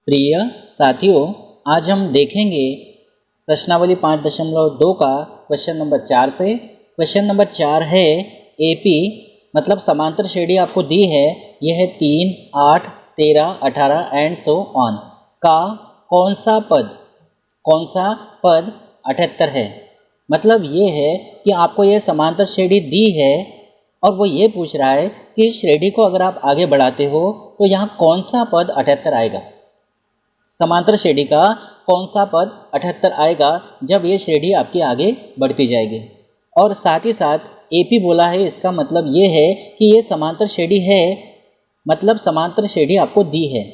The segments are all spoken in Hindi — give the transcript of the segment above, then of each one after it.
प्रिय साथियों, आज हम देखेंगे प्रश्नावली 5.2 का क्वेश्चन नंबर 4 से। क्वेश्चन नंबर 4 है एपी मतलब समांतर श्रेणी आपको दी है, यह है 3, 8, 13, 18 एंड सो ऑन का कौन सा पद 78 है। मतलब ये है कि आपको यह समांतर श्रेणी दी है और वो ये पूछ रहा है कि इस श्रेणी को अगर आप आगे बढ़ाते हो तो यहाँ कौन सा पद 78 आएगा। समांतर श्रेणी का कौन सा पद 78 आएगा जब ये श्रेणी आपकी आगे बढ़ती जाएगी। और साथ ही साथ एपी बोला है, इसका मतलब ये है कि ये समांतर श्रेणी है, मतलब समांतर श्रेणी आपको दी है।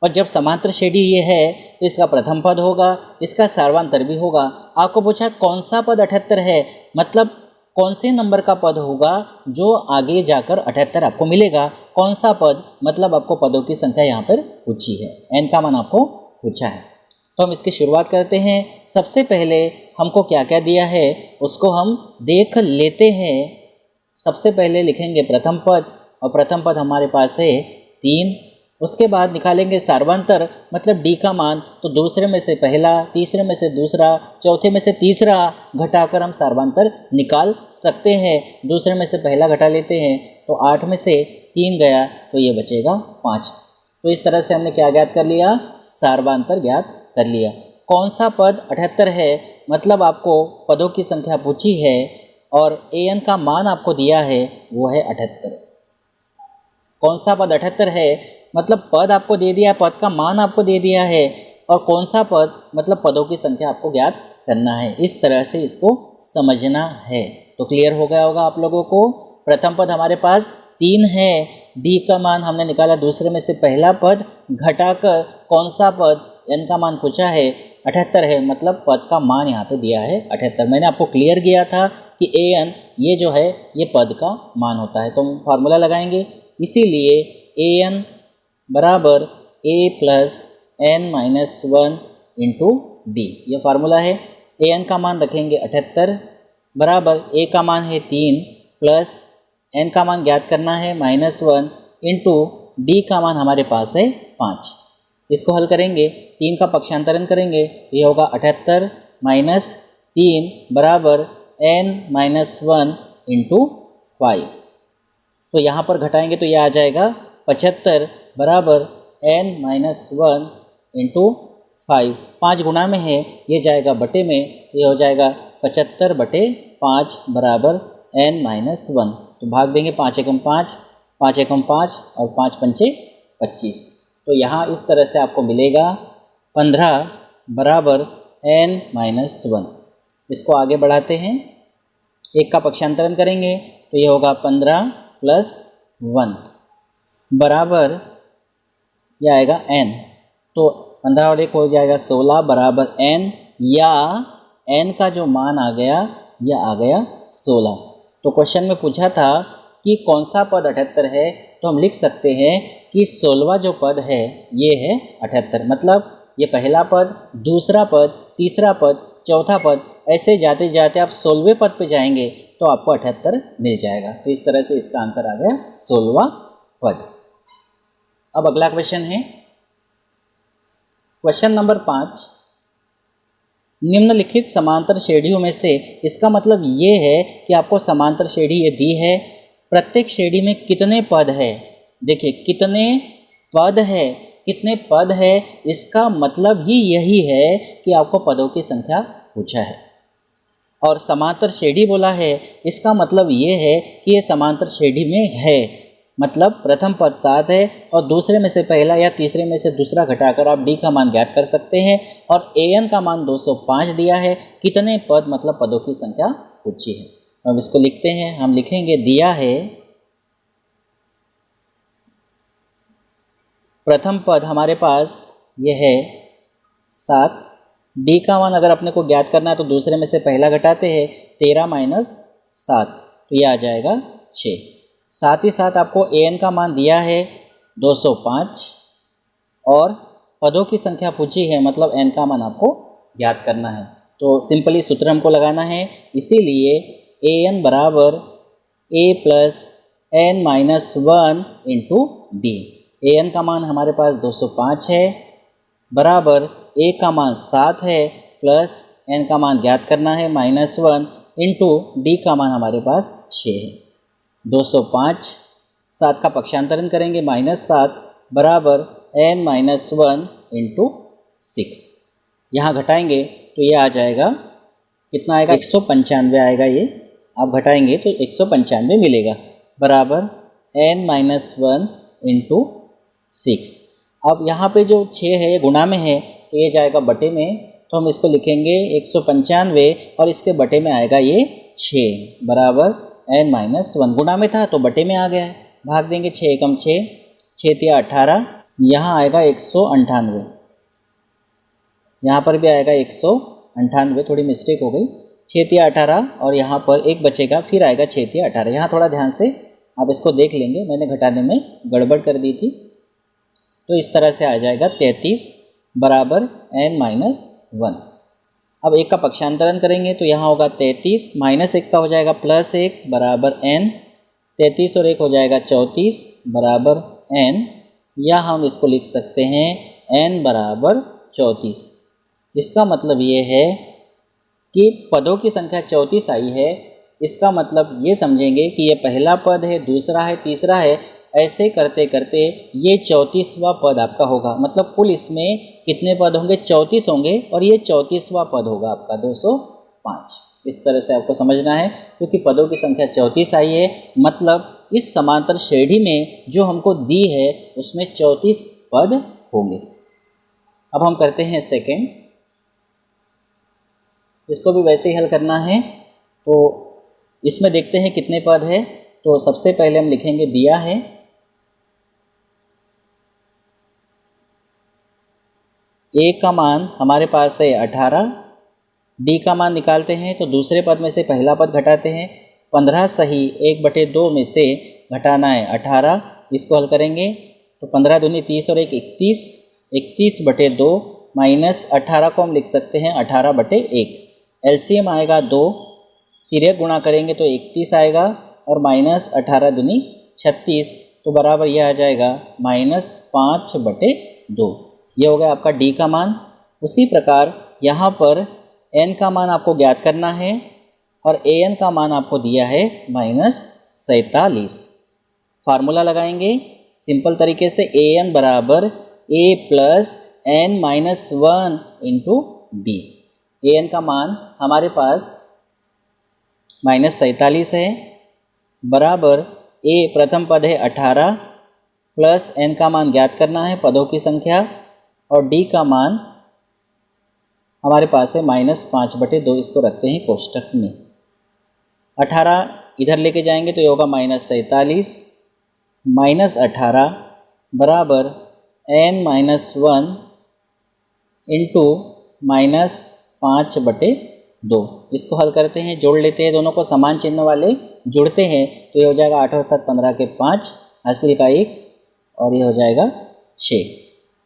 और जब समांतर श्रेणी ये है तो इसका प्रथम पद होगा, इसका सर्वांतर भी होगा। आपको पूछा कौन सा पद 78 है, मतलब कौन से नंबर का पद होगा जो आगे जाकर 78 आपको मिलेगा। कौन सा पद, मतलब आपको पदों की संख्या यहाँ पर पूछी है, एन का मान आपको पूछा है। तो हम इसकी शुरुआत करते हैं। सबसे पहले हमको क्या क्या दिया है उसको हम देख लेते हैं। सबसे पहले लिखेंगे प्रथम पद, और प्रथम पद हमारे पास है 3। उसके बाद निकालेंगे सर्वांतर मतलब डी का मान, तो दूसरे में से पहला, तीसरे में से दूसरा, चौथे में से तीसरा घटाकर हम सर्वांतर निकाल सकते हैं। दूसरे में से पहला घटा लेते हैं तो 8 में से 3 गया तो ये बचेगा 5। तो इस तरह से हमने क्या ज्ञात कर लिया, सर्वांतर ज्ञात कर लिया। कौन सा पद 78 है, मतलब आपको पदों की संख्या पूछी है और an का मान आपको दिया है वो है 78। कौन सा पद 78 है, मतलब पद आपको दे दिया, पद का मान आपको दे दिया है, और कौन सा पद मतलब पदों की संख्या आपको ज्ञात करना है। इस तरह से इसको समझना है। तो क्लियर हो गया होगा आप लोगों को। प्रथम पद हमारे पास 3 है, डी का मान हमने निकाला, दूसरे में से पहला पद घटाकर कौन सा पद, एन का मान पूछा है 78 है, मतलब पद का मान यहाँ पे दिया है 78। मैंने आपको क्लियर किया था कि एन ये जो है ये पद का मान होता है। तो हम फार्मूला लगाएंगे, इसीलिए एन बराबर A plus N minus 1 into D, ये फार्मूला है। एन का मान रखेंगे 78 बराबर ए का मान है 3 प्लस एन का मान ज्ञात करना है -1 इंटू डी का मान हमारे पास है 5। इसको हल करेंगे, 3 का पक्षांतरण करेंगे, ये होगा 78 माइनस 3 बराबर एन माइनस 1 इंटू 5। तो यहाँ पर घटाएंगे तो ये आ जाएगा 75 बराबर n माइनस 1 इंटू 5। 5 गुणा में है, ये जाएगा बटे में, ये हो जाएगा 75/5 बराबर n माइनस 1। तो भाग देंगे 5 एकम 5, 5 एकम 5 और 5 पंचे 25। तो यहाँ इस तरह से आपको मिलेगा 15 बराबर n माइनस 1। इसको आगे बढ़ाते हैं, 1 का पक्षांतरण करेंगे तो ये होगा 15 प्लस 1 बराबर यह आएगा n। तो 15 और 1 हो जाएगा 16 बराबर n, या n का जो मान आ गया यह आ गया 16। तो क्वेश्चन में पूछा था कि कौन सा पद 78 है, तो हम लिख सकते हैं कि 16वां जो पद है ये है 78। मतलब ये पहला पद, दूसरा पद, तीसरा पद, चौथा पद, ऐसे जाते जाते आप 16वें पद पे जाएंगे तो आपको 78 मिल जाएगा। तो इस तरह से इसका आंसर आ गया 16वां पद। अब अगला क्वेश्चन है क्वेश्चन नंबर 5। निम्नलिखित समांतर श्रेणियों में से, इसका मतलब ये है कि आपको समांतर श्रेणी ये दी है, प्रत्येक श्रेणी में कितने पद है। देखिए कितने पद है, कितने पद है, इसका मतलब ही यही है कि आपको पदों की संख्या पूछा है। और समांतर श्रेणी बोला है, इसका मतलब ये है कि ये समांतर श्रेणी में है, मतलब प्रथम पद 7 है और दूसरे में से पहला या तीसरे में से दूसरा घटाकर आप डी का मान ज्ञात कर सकते हैं। और एन का मान 205 दिया है। कितने पद मतलब पदों की संख्या पूछी है। अब इसको लिखते हैं, हम लिखेंगे दिया है प्रथम पद हमारे पास ये है 7, डी का मान अगर अपने को ज्ञात करना है तो दूसरे में से पहला घटाते हैं, 13 माइनस 7 तो ये आ जाएगा 6। साथ ही साथ आपको एन का मान दिया है 205 और पदों की संख्या पूछी है, मतलब एन का मान आपको ज्ञात करना है। तो सिंपली सूत्र हमको लगाना है, इसीलिए एन बराबर A plus N minus 1 into D. N का मान हमारे पास 205 है बराबर ए का मान 7 है प्लस एन का मान ज्ञात करना है -1 इंटू डी का मान हमारे पास 6 है। 205 7 का पक्षांतरण करेंगे -7 बराबर n -1 इंटू 6। यहाँ घटाएंगे तो ये आ जाएगा, कितना आएगा, 195 आएगा। ये आप घटाएंगे तो 195 मिलेगा बराबर n -1 इंटू 6। अब यहाँ पे जो 6 है ये गुणा में है तो ये जाएगा बटे में, तो हम इसको लिखेंगे 195 और इसके बटे में आएगा ये 6 बराबर n -1। गुणा में था तो बटे में आ गया है, भाग देंगे 6 एकम 6, 6 तिया 18, यहाँ आएगा 198, यहाँ पर भी आएगा 198, थोड़ी मिस्टेक हो गई, 6 तिया 18 और यहाँ पर एक बचेगा, फिर आएगा 6 तिया 18। यहाँ थोड़ा ध्यान से आप इसको देख लेंगे, मैंने घटाने में गड़बड़ कर दी थी। तो इस तरह से आ जाएगा 33 बराबर n -1। अब एक का पक्षांतरण करेंगे तो यहाँ होगा 33, -1 का हो जाएगा +1 बराबर n, 33 और 1 हो जाएगा 34 बराबर n, या हम इसको लिख सकते हैं n बराबर 34। इसका मतलब ये है कि पदों की संख्या 34 आई है। इसका मतलब ये समझेंगे कि ये पहला पद है, दूसरा है, तीसरा है, ऐसे करते करते ये 34वां पद आपका होगा। मतलब कुल इसमें कितने पद होंगे, 34 होंगे, और ये 34वां पद होगा आपका 205। इस तरह से आपको समझना है, क्योंकि पदों की संख्या 34 आई है, मतलब इस समांतर श्रेणी में जो हमको दी है उसमें 34 पद होंगे। अब हम करते हैं सेकेंड, इसको भी वैसे ही हल करना है। तो इसमें देखते हैं कितने पद है। तो सबसे पहले हम लिखेंगे, दिया है ए का मान हमारे पास है 18, डी का मान निकालते हैं तो दूसरे पद में से पहला पद घटाते हैं, 15 सही 1/2 में से घटाना है 18, इसको हल करेंगे तो 15 दूनी 30 और 1 31, 31/2 -18 को हम लिख सकते हैं 18/1। एलसीएम आएगा 2, तिर्यक गुणा करेंगे तो 31 आएगा और -18 दूनी 36, तो बराबर यह आ जाएगा -5/2। ये हो गया आपका डी का मान। उसी प्रकार यहाँ पर एन का मान आपको ज्ञात करना है और ए एन का मान आपको दिया है -47। फार्मूला लगाएंगे सिंपल तरीके से, ए एन बराबर A plus n -1 into D. A N का मान हमारे पास -47 है बराबर ए प्रथम पद है 18 प्लस n का मान ज्ञात करना है, पदों की संख्या, और d का मान हमारे पास है -5/2, इसको रखते हैं कोष्टक में। 18 इधर लेके जाएंगे तो ये होगा -47 -18 बराबर n -1 इंटू -5/2। इसको हल करते हैं, जोड़ लेते हैं, दोनों को समान चिन्ह वाले जुड़ते हैं तो ये हो जाएगा 8 और 7 15 के 5, हासिल का 1, और ये हो जाएगा 6,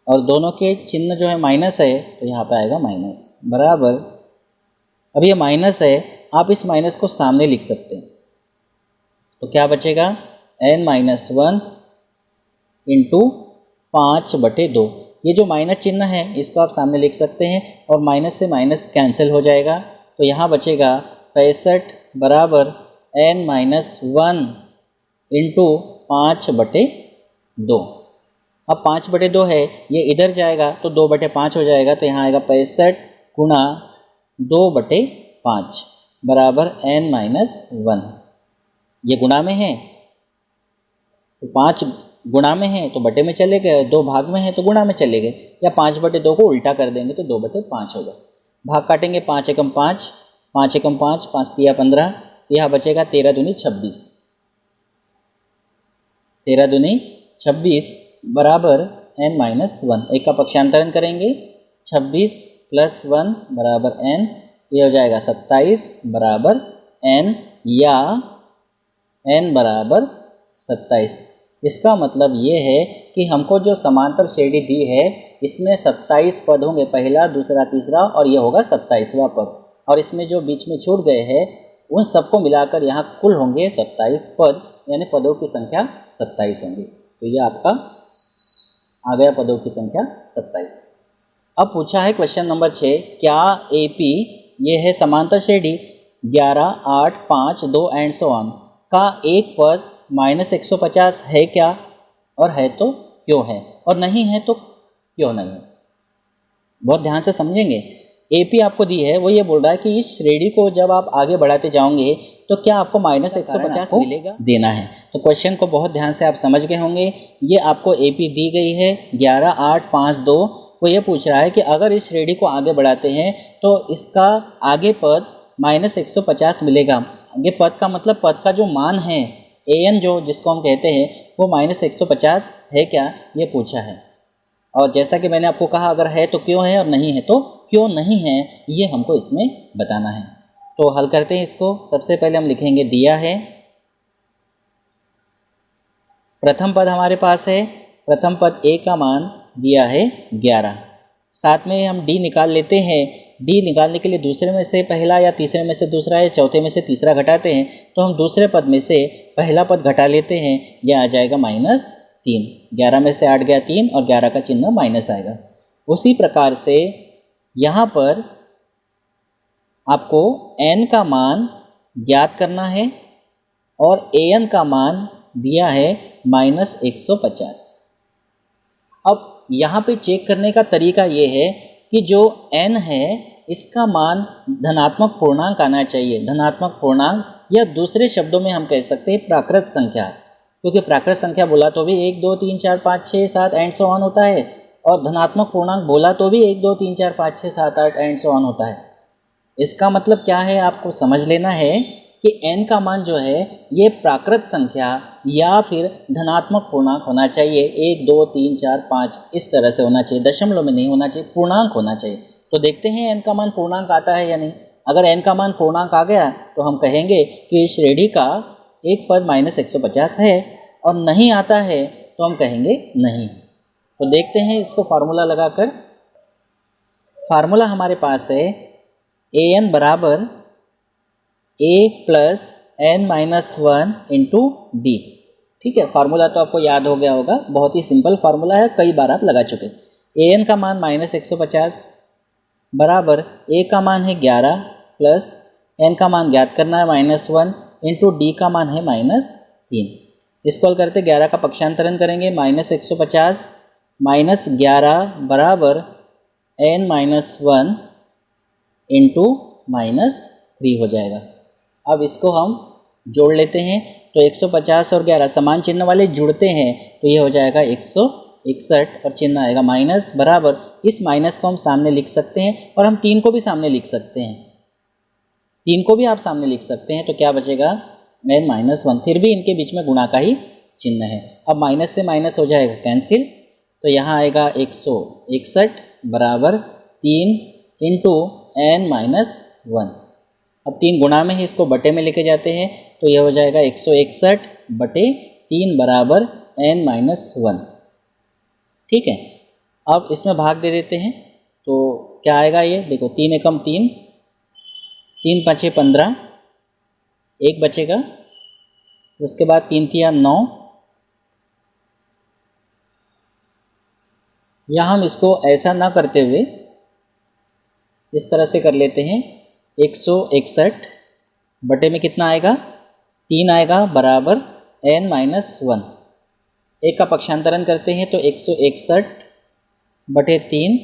और दोनों के चिन्ह जो है माइनस है तो यहाँ पे आएगा माइनस बराबर। अब ये माइनस है, आप इस माइनस को सामने लिख सकते हैं तो क्या बचेगा, n -1 इंटू 5/2। ये जो माइनस चिन्ह है इसको आप सामने लिख सकते हैं और माइनस से माइनस कैंसिल हो जाएगा, तो यहाँ बचेगा 65 बराबर n -1 इंटू 5/2। अब 5/2 है, ये इधर जाएगा तो 2/5 हो जाएगा, तो यहाँ आएगा 65 गुणा 2/5 बराबर n -1। ये गुणा में है तो 5 गुणा में है तो बटे में चले गए, 2 भाग में है तो गुणा में चले गए, या 5/2 को उल्टा कर देंगे तो 2/5 होगा। भाग काटेंगे 5 एकम 5, 5 एकम 5, 5 तिया 15, यहाँ बचेगा 13 दूनी 26, 13 दूनी 26 बराबर n -1। एक का पक्षांतरण करेंगे, 26 + 1 बराबर n, ये हो जाएगा 27 बराबर n, या n बराबर 27। इसका मतलब ये है कि हमको जो समांतर श्रेणी दी है इसमें 27 पद होंगे, पहला, दूसरा, तीसरा, और ये होगा 27वां पद, और इसमें जो बीच में छूट गए हैं उन सबको मिलाकर यहाँ कुल होंगे 27 पद, यानी पदों की संख्या 27 होंगी। तो ये आपका आ गया पदों की संख्या 27। अब पूछा है क्वेश्चन नंबर 6, क्या AP ये है समांतर श्रेणी 11, 8, 5, 2 एंड सो ऑन का एक पद -150 है क्या, और है तो क्यों है, और नहीं है तो क्यों नहीं है। बहुत ध्यान से समझेंगे। AP आपको दी है, वो ये बोल रहा है कि इस श्रेणी को जब आप आगे बढ़ाते जाओगे तो क्या आपको -150 मिलेगा, देना है। तो क्वेश्चन को बहुत ध्यान से आप समझ गए होंगे। ये आपको AP दी गई है 11, 8, 5, 2। वो ये पूछ रहा है कि अगर इस श्रेणी को आगे बढ़ाते हैं तो इसका आगे पद -150 मिलेगा। आगे पद का मतलब पद का जो मान है AN जो जिसको हम कहते हैं वो -150 है क्या, ये पूछा है। और जैसा कि मैंने आपको कहा, अगर है तो क्यों है और नहीं है तो क्यों नहीं है, ये हमको इसमें बताना है। तो हल करते हैं इसको। सबसे पहले हम लिखेंगे दिया है, प्रथम पद हमारे पास है, प्रथम पद A का मान दिया है 11। साथ में हम D निकाल लेते हैं। D निकालने के लिए दूसरे में से पहला या तीसरे में से दूसरा या चौथे में से तीसरा घटाते हैं, तो हम दूसरे पद में से पहला पद घटा लेते हैं, यह आ जाएगा -3। 11 में से 8 गया 3 और 11 का चिन्ह माइनस आएगा। उसी प्रकार से यहाँ पर आपको n का मान ज्ञात करना है और an का मान दिया है -150। अब यहाँ पे चेक करने का तरीका ये है कि जो n है इसका मान धनात्मक पूर्णांक आना चाहिए। धनात्मक पूर्णांक, या दूसरे शब्दों में हम कह सकते हैं प्राकृत संख्या, क्योंकि प्राकृत संख्या बोला तो भी 1, 2, 3, 4, 5, 6, 7 एंड सो ऑन होता है, और धनात्मक पूर्णांक बोला तो भी 1, 2, 3, 4, 5, 6, 7, 8 एंड सो ऑन होता है। इसका मतलब क्या है, आपको समझ लेना है कि n का मान जो है ये प्राकृत संख्या या फिर धनात्मक पूर्णांक होना चाहिए। 1, 2, 3, 4, 5 इस तरह से होना चाहिए, दशमलव में नहीं होना चाहिए, पूर्णांक होना चाहिए। तो देखते हैं n का मान पूर्णांक आता है या नहीं। अगर n का मान पूर्णांक आ गया तो हम कहेंगे कि इस श्रेणी का एक पद -150 है, और नहीं आता है तो हम कहेंगे नहीं। तो देखते हैं इसको फार्मूला लगाकर। फार्मूला हमारे पास है an बराबर a plus n-1 into D. ठीक है, फार्मूला तो आपको याद हो गया होगा, बहुत ही सिंपल फार्मूला है, कई बार आप लगा चुके। an का मान -150 बराबर a का मान है 11 प्लस n का मान ज्ञात करना है -1 इंटू डी का मान है -3। इसको हल करते 11 का पक्षांतरण करेंगे, -150 -11 बराबर n-1 इंटू -3 हो जाएगा। अब इसको हम जोड़ लेते हैं, तो 150 और 11 समान चिन्ह वाले जुड़ते हैं, तो ये हो जाएगा 161 और चिन्ह आएगा माइनस, बराबर इस माइनस को हम सामने लिख सकते हैं, और हम 3 को भी सामने लिख सकते हैं। 3 को भी आप सामने लिख सकते हैं, तो क्या बचेगा n-1, फिर भी इनके बीच में गुणा का ही चिन्ह है। अब माइनस से माइनस हो जाएगा कैंसिल, तो यहाँ आएगा 161 बराबर 3 इंटू n-1। अब 3 गुणा में ही इसको बटे में लेके जाते हैं, तो यह हो जाएगा 161 बटे 3 बराबर n-1। ठीक है, अब इसमें भाग दे देते हैं, तो क्या आएगा ये देखो, 3 एकम 3, 3 पाँचे 15, 1 बचेगा, उसके बाद 3 तिया 9। यहाँ हम इसको ऐसा ना करते हुए इस तरह से कर लेते हैं, 161 बटे में कितना आएगा 3 आएगा बराबर n-1। एक का पक्षांतरण करते हैं तो 161 बटे 3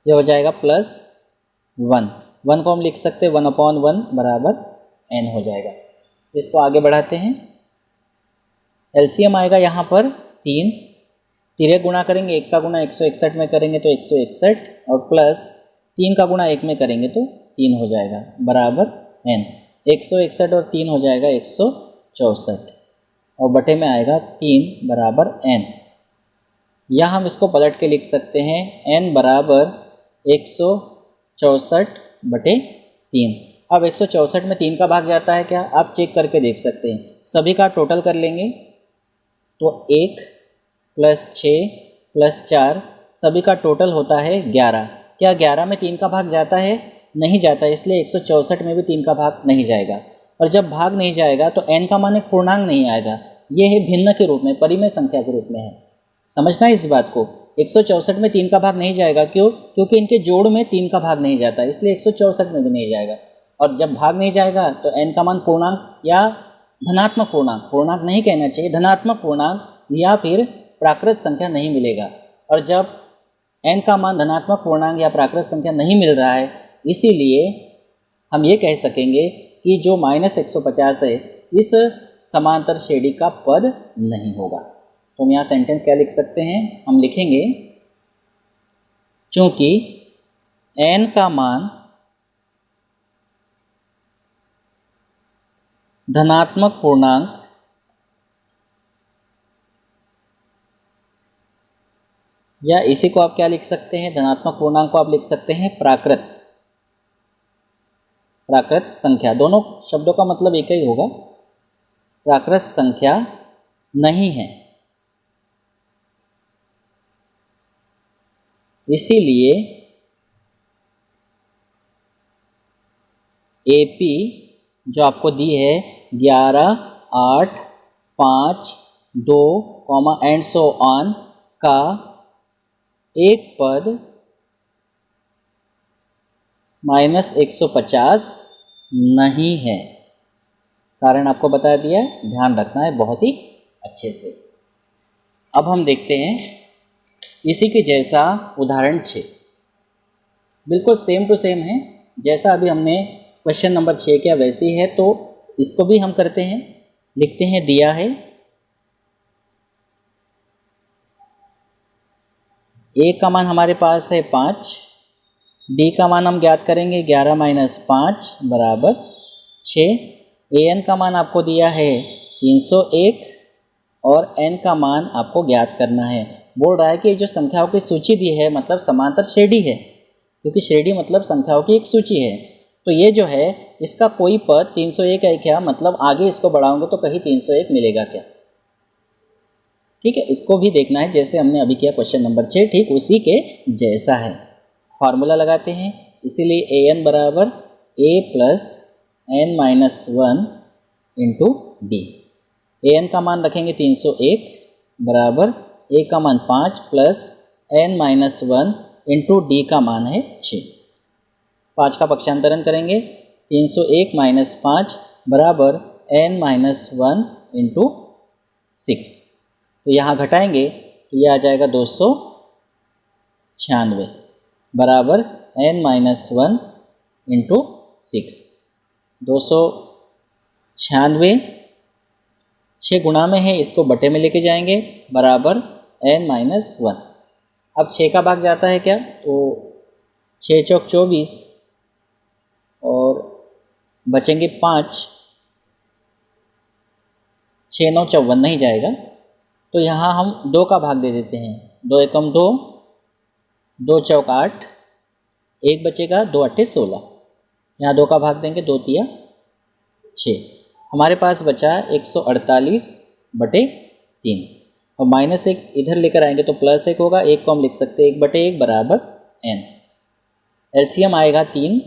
ये हो जाएगा +1। 1 को हम लिख सकते हैं 1/1 बराबर n हो जाएगा। इसको आगे बढ़ाते हैं, एलसीएम आएगा यहाँ पर 3, तिरक गुणा करेंगे, 1 का गुणा 161 में करेंगे तो 161 और प्लस 3 का गुणा 1 में करेंगे तो 3 हो जाएगा बराबर n। 161 और 3 हो जाएगा 164 और बटे में आएगा 3 बराबर n। या हम इसको पलट के लिख सकते हैं n बराबर 164 बटे 3। अब 164 में 3 का भाग जाता है क्या, आप चेक करके देख सकते हैं। सभी का टोटल कर लेंगे तो 1 + 6 + 4 सभी का टोटल होता है 11। क्या 11 में 3 का भाग जाता है? नहीं जाता, इसलिए 164 में भी 3 का भाग नहीं जाएगा। और जब भाग नहीं जाएगा तो n का मान एक पूर्णांक नहीं आएगा, ये है भिन्न के रूप में, परिमेय संख्या के रूप में है। समझना इस बात को, 164 में 3 का भाग नहीं जाएगा, क्यों? क्योंकि इनके जोड़ में 3 का भाग नहीं जाता, इसलिए 164 में भी नहीं जाएगा। और जब भाग नहीं जाएगा तो n का मान पूर्णांक या धनात्मक पूर्णांक, पूर्णांक नहीं कहना चाहिए, धनात्मक पूर्णांक या फिर प्राकृत संख्या नहीं मिलेगा। और जब n का मान धनात्मक पूर्णांक या प्राकृत संख्या नहीं मिल रहा है, इसीलिए हम ये कह सकेंगे कि जो -150 है इस समांतर श्रेणी का पद नहीं होगा। तो हम यहाँ सेंटेंस क्या लिख सकते हैं? हम लिखेंगे चूंकि n का मान धनात्मक पूर्णांक या इसी को आप क्या लिख सकते हैं, धनात्मक पूर्णांक को आप लिख सकते हैं प्राकृत संख्या। दोनों शब्दों का मतलब एक ही होगा, प्राकृत संख्या नहीं है, इसीलिए AP जो आपको दी है 11, 8, 5, 2, एंड सो ऑन का एक पद -150 नहीं है। कारण आपको बता दिया, ध्यान रखना है बहुत ही अच्छे से। अब हम देखते हैं इसी के जैसा उदाहरण 6, बिल्कुल सेम टू सेम है, जैसा अभी हमने क्वेश्चन नंबर 6 किया वैसी है, तो इसको भी हम करते हैं। लिखते हैं, दिया है A का मान हमारे पास है 5, D का मान हम ज्ञात करेंगे 11 - 5 बराबर 6, AN का मान आपको दिया है 301 और N का मान आपको ज्ञात करना है। बोल रहा है कि जो संख्याओं की सूची दी है मतलब समांतर श्रेणी है, क्योंकि श्रेणी मतलब संख्याओं की एक सूची है। तो ये जो है इसका कोई पद 301 है क्या, मतलब आगे इसको बढ़ाऊंगे तो कहीं 301 मिलेगा क्या? ठीक है, इसको भी देखना है, जैसे हमने अभी किया क्वेश्चन नंबर 6, ठीक उसी के जैसा है। फार्मूला लगाते हैं, इसीलिए AN बराबर A + n-1 into D। AN का मान रखेंगे 301 बराबर A का मान 5 + n-1 इंटू D का मान है 6। 5 का पक्षांतरण करेंगे, 301 - 5 बराबर n-1 इंटू 6। तो यहाँ घटाएंगे तो ये आ जाएगा 296 बराबर n-1 इंटू 6। 296 6 गुणा में है, इसको बटे में लेके जाएंगे बराबर n-1। अब 6 का भाग जाता है क्या, तो 6 चौक 24 और बचेंगे 5, 6 9 54 नहीं जाएगा, तो यहाँ हम 2 का भाग दे देते हैं। 2 एकम 2, 2 चौक 8, 1 बचेगा, 2 8 16, यहाँ 2 का भाग देंगे, 2 तिया 6। हमारे पास बचा 148/3 और -1 इधर लेकर आएंगे तो +1 होगा, 1 को हम लिख सकते हैं 1/1 बराबर n। एलसीएम आएगा 3,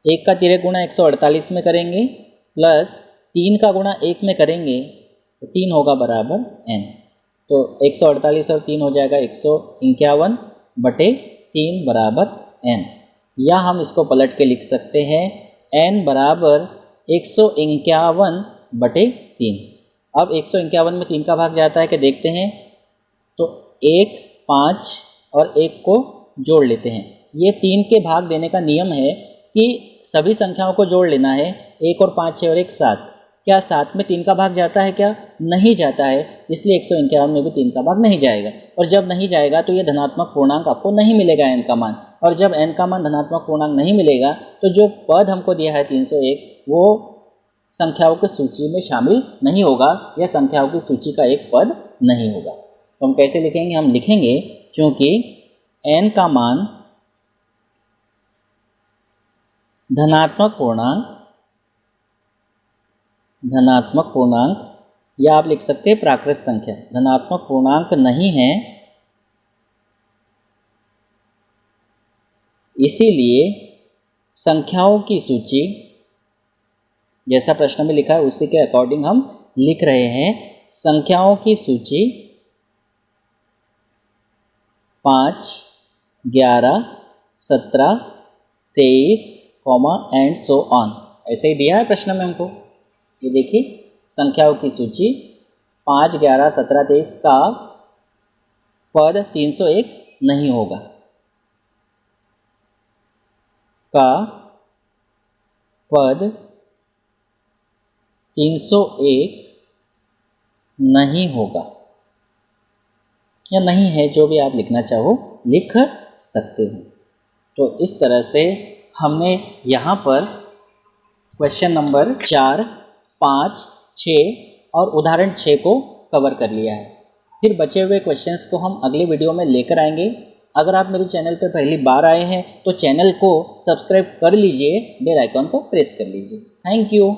1 का तिर्यक गुणा 148 में करेंगे प्लस 3 का गुणा 1 में करेंगे तो 3 होगा बराबर n। तो 148 और 3 हो जाएगा 151/3 बराबर n। या हम इसको पलट के लिख सकते हैं n बराबर 151/3। अब 151 में 3 का भाग जाता है कि देखते हैं, तो 1 5 और 1 को जोड़ लेते हैं। ये 3 के भाग देने का नियम है कि सभी संख्याओं को जोड़ लेना है, 1 और 5 6 और 1 7। क्या 7 में 3 का भाग जाता है क्या? नहीं जाता है, इसलिए 151 में भी 3 का भाग नहीं जाएगा। और जब नहीं जाएगा तो ये धनात्मक पूर्णांक आपको नहीं मिलेगा n का मान, और जब n का मान धनात्मक पूर्णांक नहीं मिलेगा तो जो पद हमको दिया है 301 वो संख्याओं की सूची में शामिल नहीं होगा, यह संख्याओं की सूची का एक पद नहीं होगा। तो हम कैसे लिखेंगे? हम लिखेंगे चूँकि n का मान धनात्मक पूर्णांक या आप लिख सकते हैं प्राकृत संख्या, धनात्मक पूर्णांक नहीं है, इसीलिए संख्याओं की सूची जैसा प्रश्न में लिखा है उसी के अकॉर्डिंग हम लिख रहे हैं। संख्याओं की सूची 5, 11, 17, 23, एंड सो ऑन। ऐसे ही दिया है प्रश्न में हमको। ये देखिए संख्याओं की सूची 5, 11, 17, 23 का पद 301 नहीं होगा, का पद 301 नहीं होगा, या नहीं है, जो भी आप लिखना चाहो लिख सकते हो। तो इस तरह से हमने यहाँ पर क्वेश्चन नंबर 4, 5, 6 और उदाहरण 6 को कवर कर लिया है। फिर बचे हुए क्वेश्चंस को हम अगले वीडियो में लेकर आएंगे। अगर आप मेरे चैनल पर पहली बार आए हैं तो चैनल को सब्सक्राइब कर लीजिए, बेल आइकॉन को प्रेस कर लीजिए। Thank you.